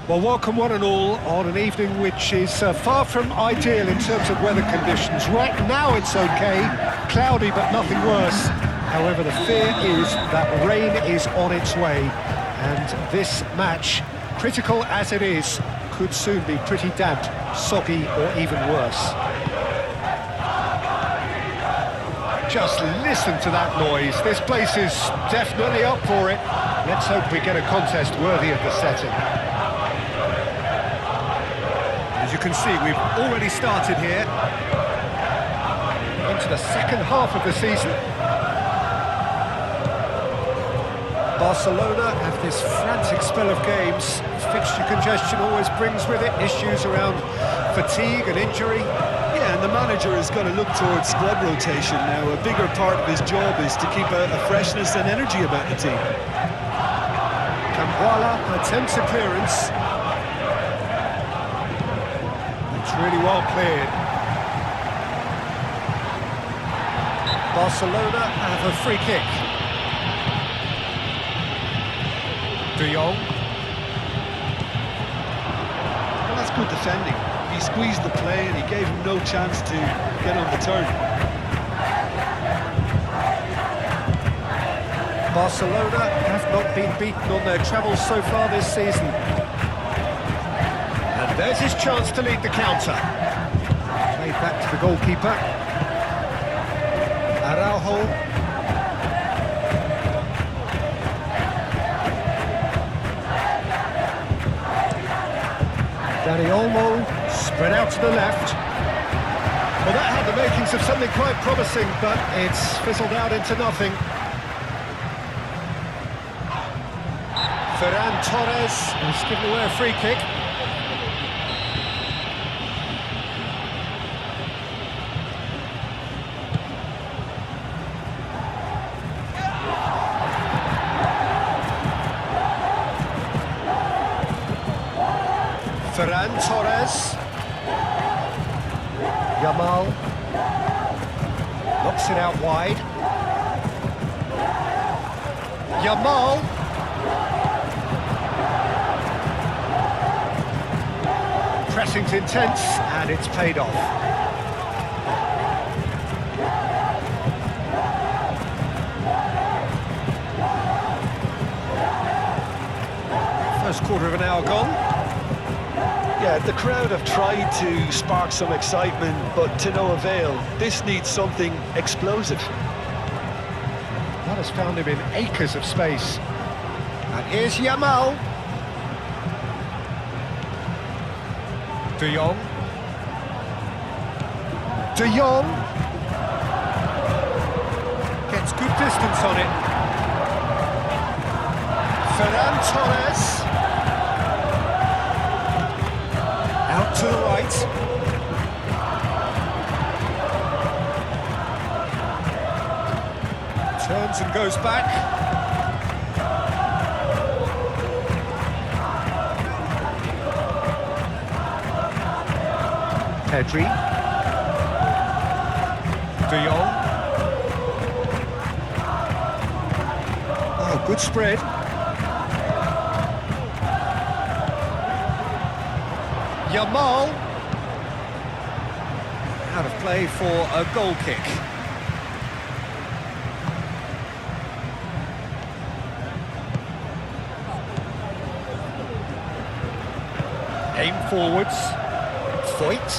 Well, welcome one and all on an evening which is far from ideal in terms of weather conditions. Right now it's okay, cloudy but nothing worse. However, the fear is that rain is on its way, and this match, critical as it is, could soon be pretty damp, soggy or even worse. Just listen to that noise. This place is definitely up for it. Let's hope we get a contest worthy of the setting. As you can see, we've already started here into the second half of the season. Barcelona have this frantic spell of games. Fixture congestion always brings with it issues around fatigue and injury. Yeah, and the manager is going to look towards squad rotation now. A bigger part of his job is to keep a freshness and energy about the team. Cambuala attempts a clearance. It's really well cleared. Barcelona have a free kick. De Jong. Well, that's good defending. He squeezed the play and he gave him no chance to get on the turn. Barcelona have not been beaten on their travels so far this season. And there's his chance to lead the counter. Played back to the goalkeeper. Araujo. Dani Olmo, spread out to the left. Well, that had the makings of something quite promising, but it's fizzled out into nothing. Ferran Torres has given away a free kick. Ferran Torres. Yamal. Knocks it out wide. Yamal. Pressing's intense, and it's paid off. First quarter of an hour gone. Yeah, the crowd have tried to spark some excitement, but to no avail. This needs something explosive. That has found him in acres of space. And here's Yamal. De Jong. De Jong. Gets good distance on it. Ferran Torres. Out to the right. Turns and goes back. Pedri. De Jong. Oh, good spread. Yamal. Out of play for a goal kick. Aim forwards. Foyt.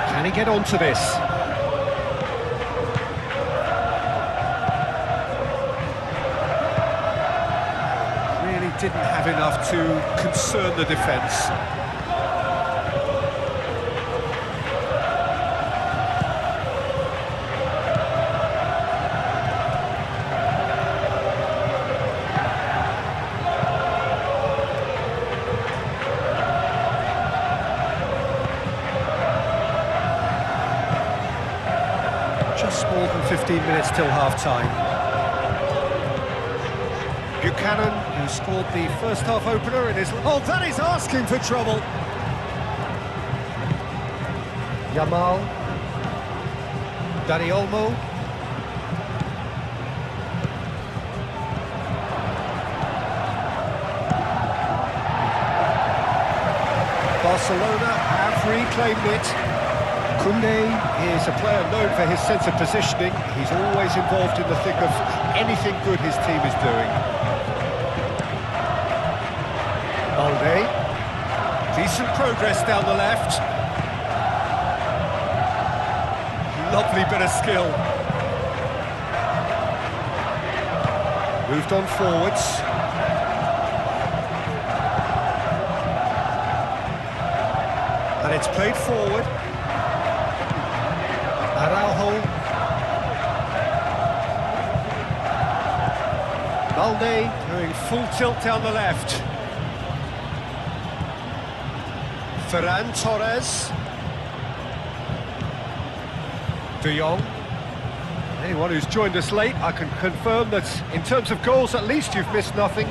Can he get onto this? Didn't have enough to concern the defence. Just more than 15 minutes till half-time. Buchanan, who scored the first half opener in his... Oh, that is asking for trouble! Yamal. Dani Olmo. Barcelona have reclaimed it. Koundé is a player known for his sense of positioning. He's always involved in the thick of anything good his team is doing. Balde. Decent progress down the left. Lovely bit of skill. Moved on forwards. And it's played forward. Araujo. Balde doing full tilt down the left. Ferran Torres. De Jong. Anyone who's joined us late, I can confirm that in terms of goals, at least you've missed nothing.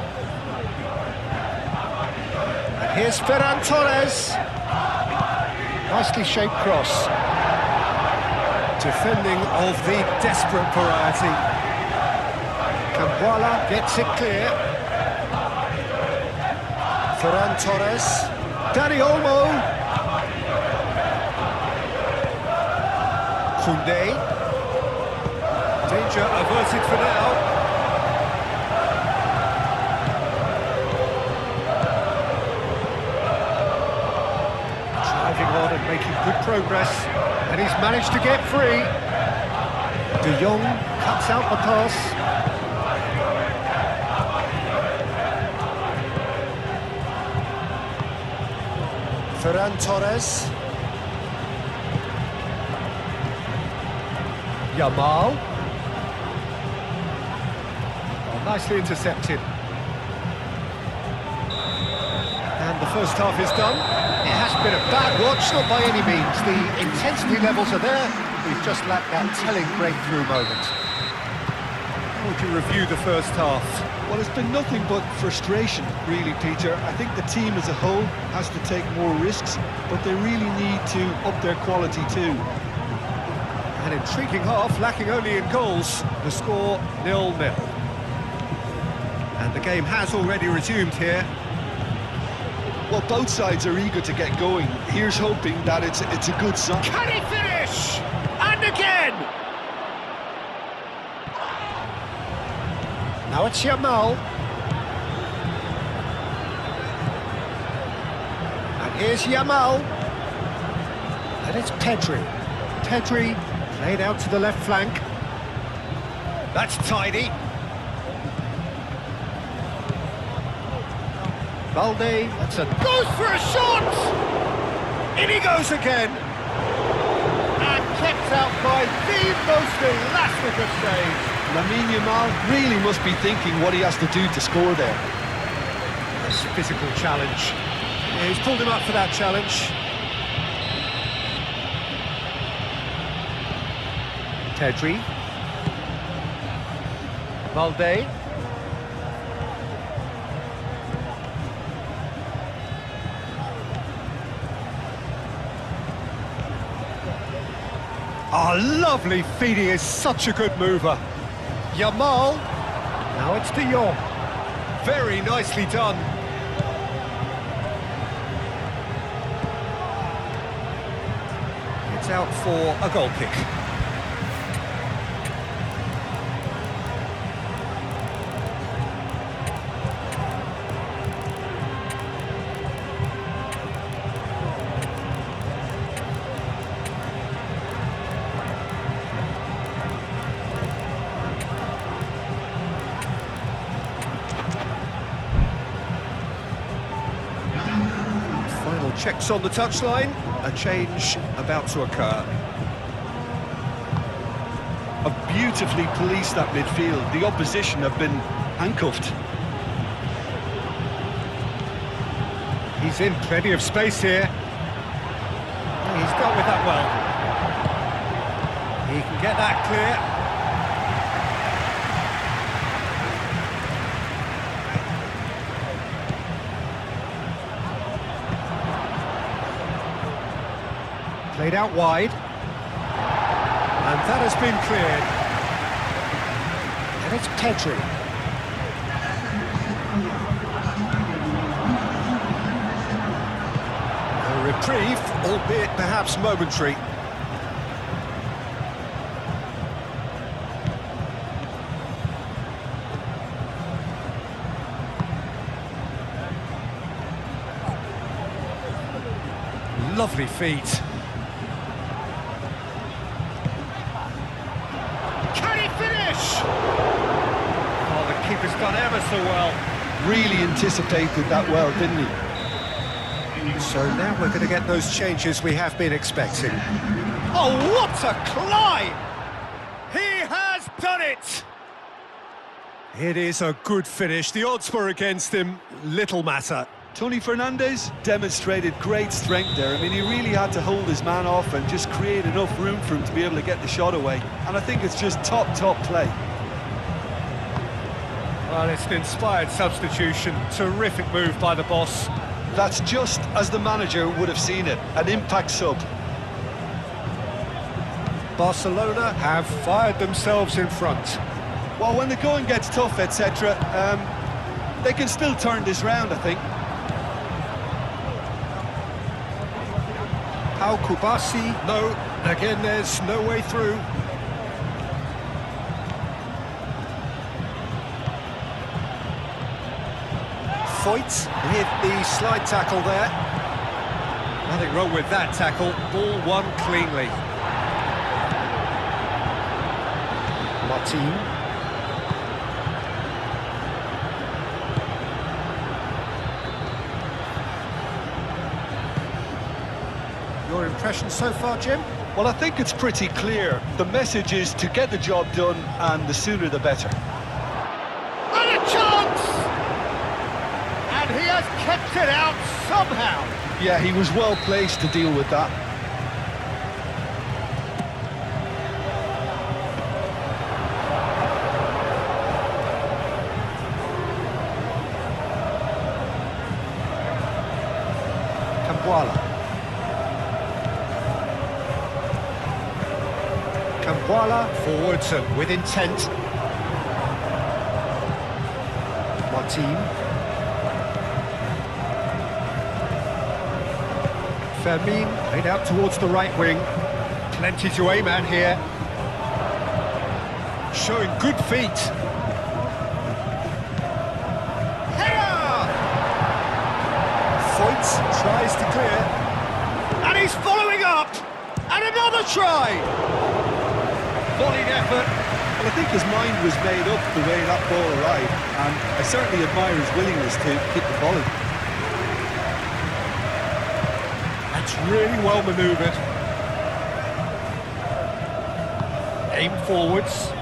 And here's Ferran Torres. Nicely shaped cross. Defending of the desperate variety. Cambuala gets it clear. Ferran Torres. Dani Olmo. Koundé. Danger averted for now. Driving on and making good progress. And he's managed to get free. De Jong cuts out the pass. Ferran Torres. Yamal. Oh, nicely intercepted. And the first half is done. It hasn't been a bad watch, not by any means. The intensity levels are there. We've just lacked that telling breakthrough moment. How would you review the first half? Well, it's been nothing but frustration, really, Peter. I think the team as a whole has to take more risks, but they really need to up their quality too. An intriguing half, lacking only in goals. The score 0-0. And the game has already resumed here. Well, both sides are eager to get going. Here's hoping that it's a good sign. Can he finish? And again! Now it's Yamal. And here's Yamal. And it's Pedri. Pedri played out to the left flank. That's tidy. Balde, goes for a shot! In he goes again! And kept out by the most elastic of saves. Lamine Yamal really must be thinking what he has to do to score there. That's a physical challenge. Yeah, he's pulled him up for that challenge. Pedri. Balde. Oh, lovely feet, he is such a good mover. Yamal, now it's De Jong. Very nicely done. It's out for a goal kick. Checks on the touchline, a change about to occur. Have beautifully policed that midfield. The opposition have been handcuffed. He's in plenty of space here. He's dealt with that well. He can get that clear. Played out wide, and that has been cleared. And it's Pedri. A reprieve, albeit perhaps momentary. Lovely feet. Can he finish? Oh, the keeper's done ever so well. Really anticipated that well, didn't he? So now we're going to get those changes we have been expecting. Oh, what a climb! He has done it! It is a good finish. The odds were against him. Little matter. Tony Fernandes demonstrated great strength there. I mean, he really had to hold his man off and just create enough room for him to be able to get the shot away. And I think it's just top play. Well, it's an inspired substitution. Terrific move by the boss. That's just as the manager would have seen it, an impact sub. Barcelona have fired themselves in front. Well, when the going gets tough, etc., they can still turn this round, I think. Pau Kubasi, no, again there's no way through. Foyt with the slide tackle there. Nothing wrong with that tackle, ball won cleanly. Martin. Your impression so far, Jim? Well, I think it's pretty clear. The message is to get the job done, and the sooner the better. And a chance! And he has kept it out somehow. Yeah, he was well placed to deal with that. Cambuala forwards and with intent. Martin. Fermin laid out towards the right wing. Plenty to aim at here. Showing good feet. Header! Foyt tries to clear. And he's following up! And another try! Volleyed effort. Well, I think his mind was made up the way that ball arrived, and I certainly admire his willingness to keep the volley. That's really well manoeuvred. Aim forwards.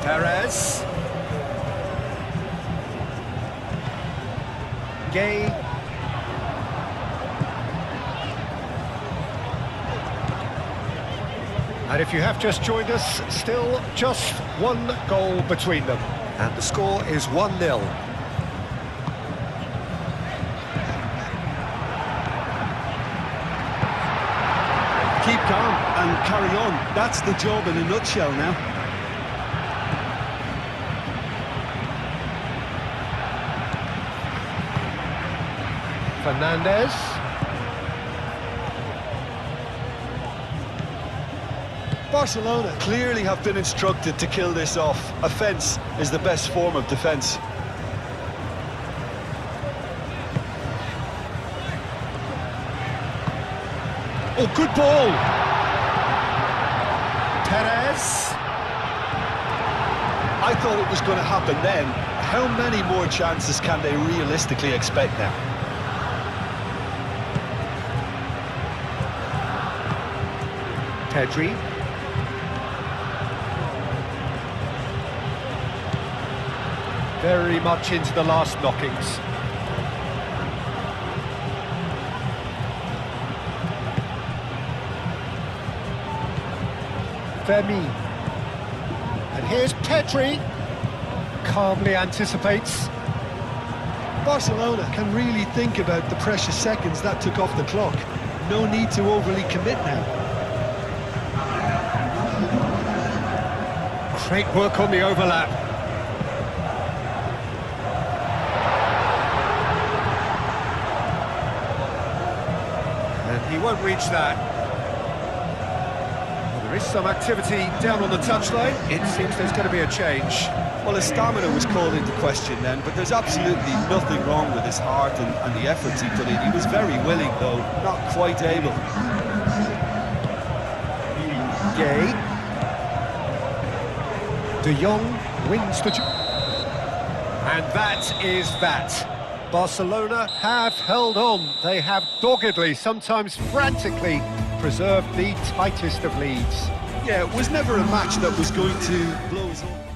Perez. Gay. And if you have just joined us, still just one goal between them. And the score is 1-0. Keep calm and carry on. That's the job in a nutshell now. Fernandes. Barcelona clearly have been instructed to kill this off. Offence is the best form of defence. Oh, good ball! Perez. I thought it was going to happen then. How many more chances can they realistically expect now? Pedri. Very much into the last knockings. Fermin. And here's Pedri. Calmly anticipates. Barcelona can really think about the precious seconds that took off the clock. No need to overly commit now. Great work on the overlap. And won't reach that. Well, there is some activity down on the touchline. It seems there's going to be a change. Well, his stamina was called into question then, but there's absolutely nothing wrong with his heart and the efforts he put in. He was very willing, though, not quite able. Gay. De Jong wins the... And that is that. Barcelona have held on. They have doggedly, sometimes frantically, preserved the tightest of leads. Yeah, it was never a match that was going to blow us all.